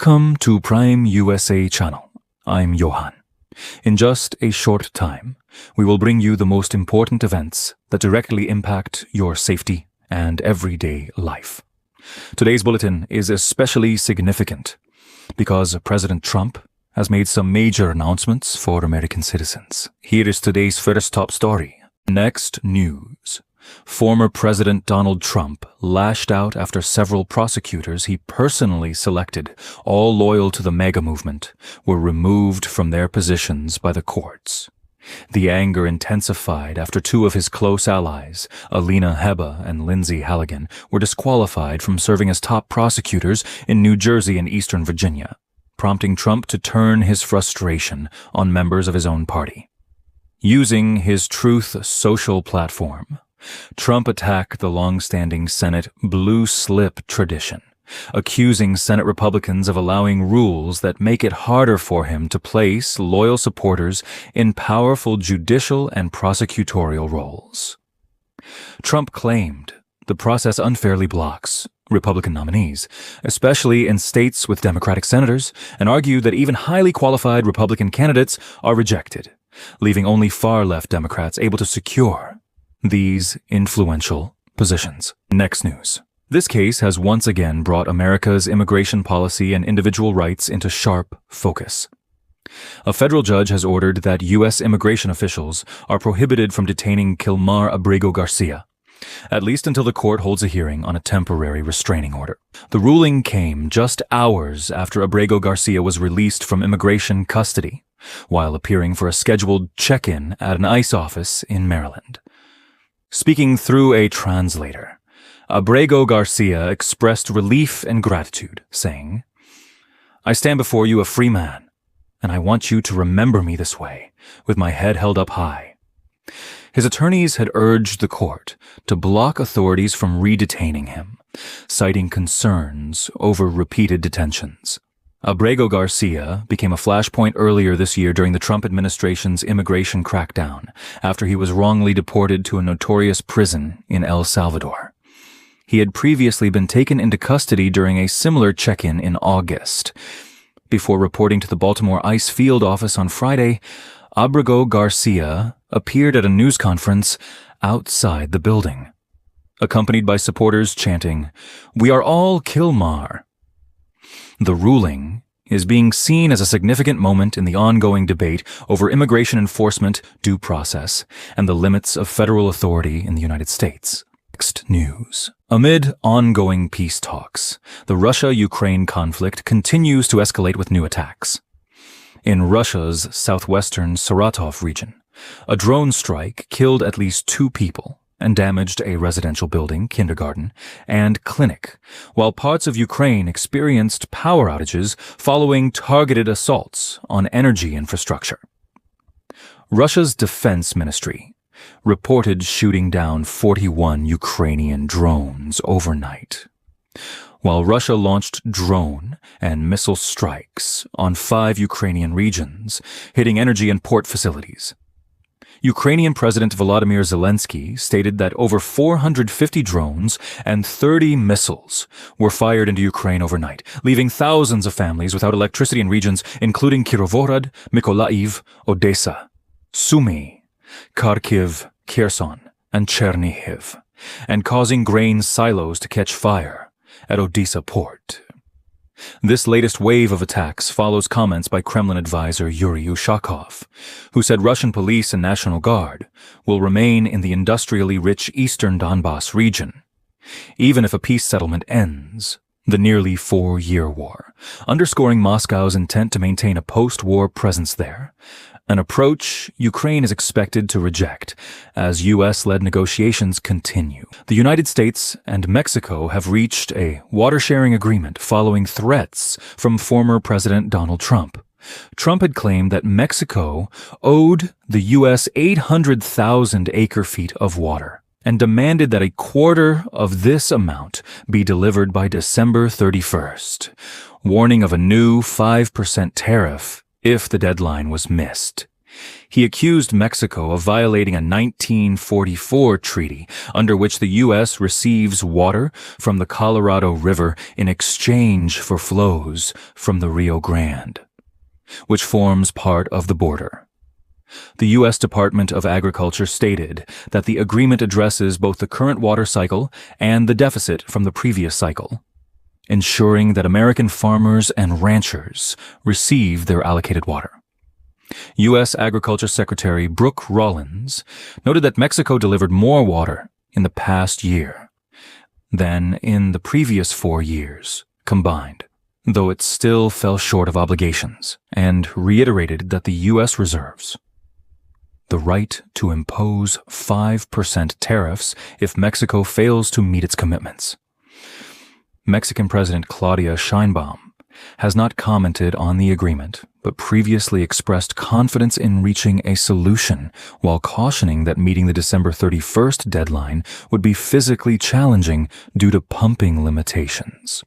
Welcome to Prime USA channel. I'm Johan. In just a short time, we will bring you the most important events that directly impact your safety and everyday life. Today's bulletin is especially significant because President Trump has made some major announcements for American citizens. Here is today's first top story. Next news. Former President Donald Trump lashed out after several prosecutors he personally selected, all loyal to the MAGA movement, were removed from their positions by the courts. The anger intensified after two of his close allies, Alina Hebba and Lindsay Halligan, were disqualified from serving as top prosecutors in New Jersey and Eastern Virginia, prompting Trump to turn his frustration on members of his own party. Using his Truth Social platform, Trump attacked the long-standing Senate blue slip tradition, accusing Senate Republicans of allowing rules that make it harder for him to place loyal supporters in powerful judicial and prosecutorial roles. Trump claimed the process unfairly blocks Republican nominees, especially in states with Democratic senators, and argued that even highly qualified Republican candidates are rejected, leaving only far-left Democrats able to secure these influential positions. Next news. This case has once again brought America's immigration policy and individual rights into sharp focus. A federal judge has ordered that U.S. immigration officials are prohibited from detaining Kilmar Abrego Garcia, at least until the court holds a hearing on a temporary restraining order. The ruling came just hours after Abrego Garcia was released from immigration custody, while appearing for a scheduled check-in at an ICE office in Maryland. Speaking through a translator, Abrego Garcia expressed relief and gratitude, saying, "I stand before you a free man, and I want you to remember me this way, with my head held up high." His attorneys had urged the court to block authorities from redetaining him, citing concerns over repeated detentions. Abrego Garcia became a flashpoint earlier this year during the Trump administration's immigration crackdown after he was wrongly deported to a notorious prison in El Salvador. He had previously been taken into custody during a similar check-in in August. Before reporting to the Baltimore ICE field office on Friday, Abrego Garcia appeared at a news conference outside the building, accompanied by supporters chanting, "We are all Kilmar." The ruling is being seen as a significant moment in the ongoing debate over immigration enforcement, due process, and the limits of federal authority in the United States. Next news. Amid ongoing peace talks, the Russia-Ukraine conflict continues to escalate with new attacks. In Russia's southwestern Saratov region, a drone strike killed at least 2 people and damaged a residential building, kindergarten, and clinic, while parts of Ukraine experienced power outages following targeted assaults on energy infrastructure. Russia's defense ministry reported shooting down 41 Ukrainian drones overnight, while Russia launched drone and missile strikes on 5 Ukrainian regions, hitting energy and port facilities. Ukrainian President Volodymyr Zelensky stated that over 450 drones and 30 missiles were fired into Ukraine overnight, leaving thousands of families without electricity in regions including Kirovohrad, Mykolaiv, Odessa, Sumy, Kharkiv, Kherson, and Chernihiv, and causing grain silos to catch fire at Odessa port. This latest wave of attacks follows comments by Kremlin advisor Yuri Ushakov, who said Russian police and National Guard will remain in the industrially rich eastern Donbass region, even if a peace settlement ends the nearly 4-year war, underscoring Moscow's intent to maintain a post-war presence there, an approach Ukraine is expected to reject as U.S.-led negotiations continue. The United States and Mexico have reached a water-sharing agreement following threats from former President Donald Trump. Trump had claimed that Mexico owed the U.S. 800,000 acre-feet of water and demanded that a quarter of this amount be delivered by December 31st, warning of a new 5% tariff if the deadline was missed. He accused Mexico of violating a 1944 treaty under which the U.S. receives water from the Colorado River in exchange for flows from the Rio Grande, which forms part of the border. The U.S. Department of Agriculture stated that the agreement addresses both the current water cycle and the deficit from the previous cycle, ensuring that American farmers and ranchers receive their allocated water. U.S. Agriculture Secretary Brooke Rollins noted that Mexico delivered more water in the past year than in the previous 4 years combined, though it still fell short of obligations, and reiterated that the U.S. reserves the right to impose 5% tariffs if Mexico fails to meet its commitments. Mexican President Claudia Sheinbaum has not commented on the agreement, but previously expressed confidence in reaching a solution while cautioning that meeting the December 31st deadline would be physically challenging due to pumping limitations.